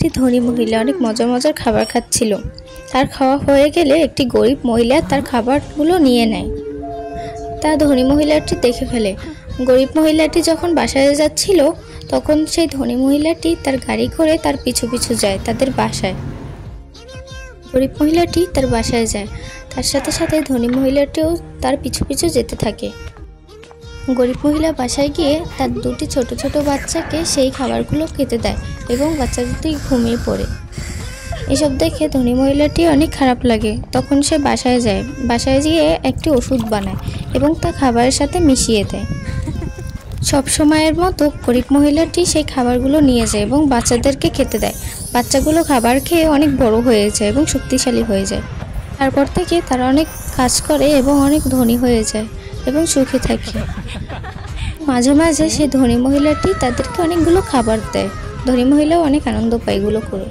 একটি ধনী মহিলা অনেক মজার মজার খাবার খাচ্ছিল। তার খাওয়া হয়ে গেলে একটি গরিব মহিলা তার খাবারগুলো নিয়ে নেয়। তা ধনী মহিলাটি দেখে ফেলে। গরিব মহিলাটি যখন বাসায় যাচ্ছিল তখন সেই ধনী মহিলাটি তার গাড়ি করে তার পিছু পিছু যায় তাদের বাসায়। গরিব মহিলাটি তার বাসায় যায়, তার সাথে সাথে ধনী মহিলাটিও তার পিছু পিছু যেতে থাকে। গরিব মহিলা বাসায় গিয়ে তার দুটি ছোট ছোট বাচ্চাকে সেই খাবারগুলো খেতে দেয় এবং বাচ্চা দুটি ঘুমিয়ে পড়ে। এসব দেখে ধনী মহিলাটি অনেক খারাপ লাগে। তখন সে বাসায় যায়, বাসায় গিয়ে একটি ওষুধ বানায় এবং তা খাবারের সাথে মিশিয়ে দেয়। সব সময়ের মতো গরিব মহিলাটি সেই খাবারগুলো নিয়ে যায় এবং বাচ্চাদেরকে খেতে দেয়। বাচ্চাগুলো খাবার খেয়ে অনেক বড় হয়ে যায় এবং শক্তিশালী হয়ে যায়। তারপর থেকে তারা অনেক কাজ করে এবং অনেক ধনী হয়ে যায় এবং সুখে থাকে। মাঝে মাঝে সেই ধনী মহিলাটি তাদেরকে অনেকগুলো খাবার দেয়। ধনী মহিলাও অনেক আনন্দ পায় এগুলো করে।